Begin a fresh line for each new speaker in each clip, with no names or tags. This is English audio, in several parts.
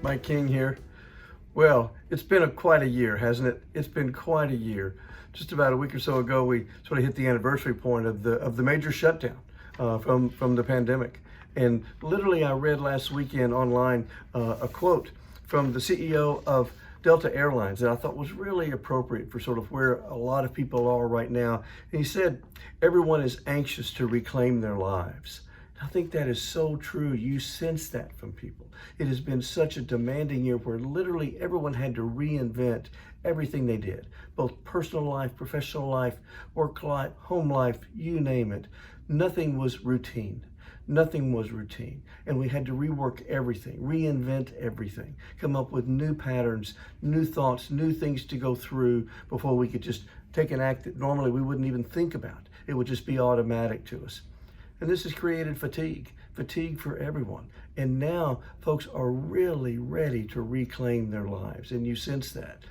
Mike King here. Well, it's been quite a year, hasn't it? It's been quite a year. Just about a week or so ago, we sort of hit the anniversary point of the major shutdown from the pandemic. And literally, I read last weekend online a quote from the CEO of Delta Airlines that I thought was really appropriate for sort of where a lot of people are right now. And he said, "Everyone is anxious to reclaim their lives." I think that is so true. You sense that from people. It has been such a demanding year where literally everyone had to reinvent everything they did, both personal life, professional life, work life, home life, you name it. Nothing was routine. Nothing was routine. And we had to rework everything, reinvent everything, come up with new patterns, new thoughts, new things to go through before we could just take an act that normally we wouldn't even think about. It would just be automatic to us. And this has created fatigue for everyone. And now folks are really ready to reclaim their lives. And you sense that.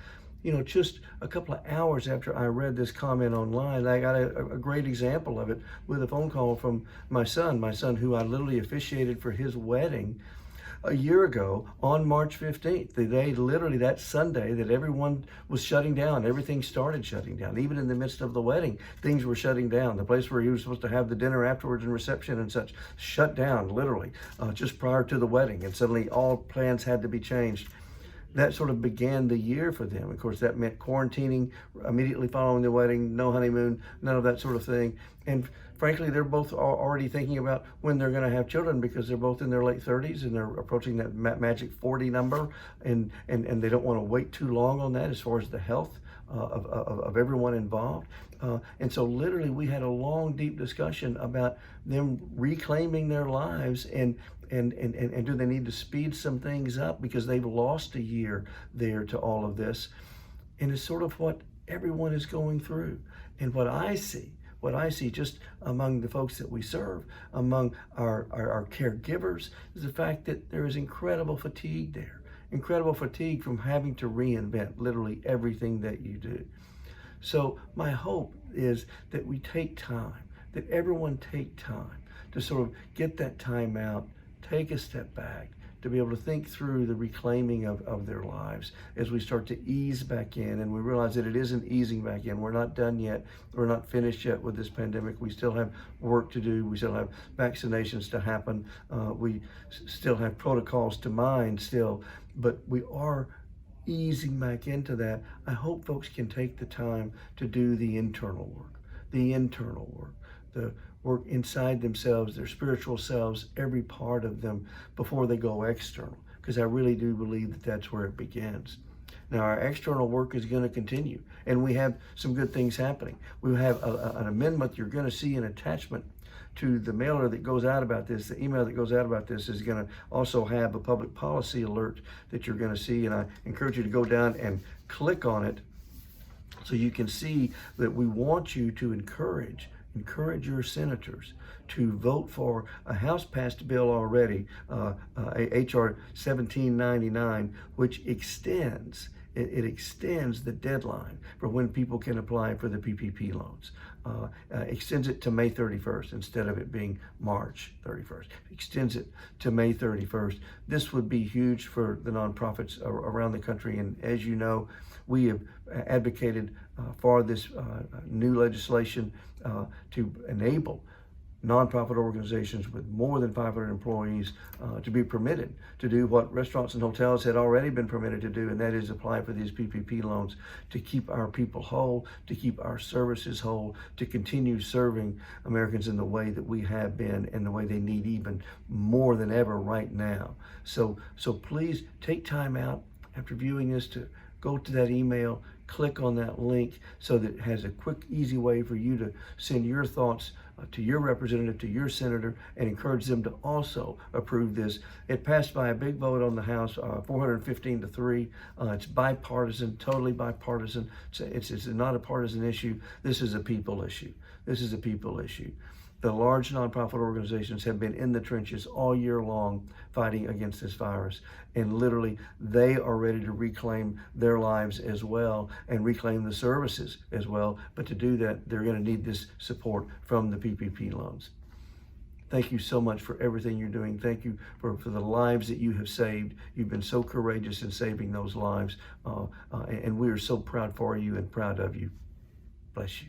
You know, just a couple of hours after I read this comment online, I got a great example of it with a phone call from my son who I literally officiated for his wedding a year ago on March 15th, the day, literally that Sunday that everyone was shutting down. Everything started shutting down. Even in the midst of the wedding, things were shutting down. The place where he was supposed to have the dinner afterwards and reception and such shut down literally just prior to the wedding. And suddenly all plans had to be changed. That sort of began the year for them. Of course, that meant quarantining immediately following the wedding, no honeymoon, none of that sort of thing. And frankly, they're both already thinking about when they're going to have children because they're both in their late 30s and they're approaching that magic 40 number. And they don't want to wait too long on that as far as the health of everyone involved. And so literally we had a long, deep discussion about them reclaiming their lives and do they need to speed some things up because they've lost a year there to all of this. And it's sort of what everyone is going through. And what I see just among the folks that we serve, among our caregivers, is the fact that there is incredible fatigue there. Incredible fatigue from having to reinvent literally everything that you do. So my hope is that we take time, that everyone take time to sort of get that time out, take a step back, to be able to think through the reclaiming of their lives as we start to ease back in. And we realize that it isn't easing back in. We're not done yet. We're not finished yet with this pandemic. We still have work to do. We still have vaccinations to happen. We still have protocols to mind still, but we are easing back into that. I hope folks can take the time to do the internal work, the work inside themselves, their spiritual selves, every part of them before they go external, because I really do believe that that's where it begins. Now, our external work is going to continue, and we have some good things happening. We have an amendment. You're going to see an attachment to the mailer that goes out about this. The email that goes out about this is going to also have a public policy alert that you're going to see, and I encourage you to go down and click on it so you can see that we want you to encourage your senators to vote for a House-passed bill already, H.R. 1799, which extends the deadline for when people can apply for the PPP loans. Extends it to May 31st instead of it being March 31st. Extends it to May 31st. This would be huge for the nonprofits around the country. And as you know, we have advocated for this new legislation to enable nonprofit organizations with more than 500 employees to be permitted to do what restaurants and hotels had already been permitted to do, and that is apply for these PPP loans to keep our people whole, to keep our services whole, to continue serving Americans in the way that we have been and the way they need even more than ever right now. So please take time out after viewing this to go to that email, click on that link so that it has a quick, easy way for you to send your thoughts to your representative, to your senator, and encourage them to also approve this. It passed by a big vote on the House, 415-3. It's bipartisan, totally bipartisan. It's not a partisan issue. This is a people issue. The large nonprofit organizations have been in the trenches all year long fighting against this virus. And literally, they are ready to reclaim their lives as well and reclaim the services as well. But to do that, they're going to need this support from the PPP loans. Thank you so much for everything you're doing. Thank you for the lives that you have saved. You've been so courageous in saving those lives. And we are so proud for you and proud of you. Bless you.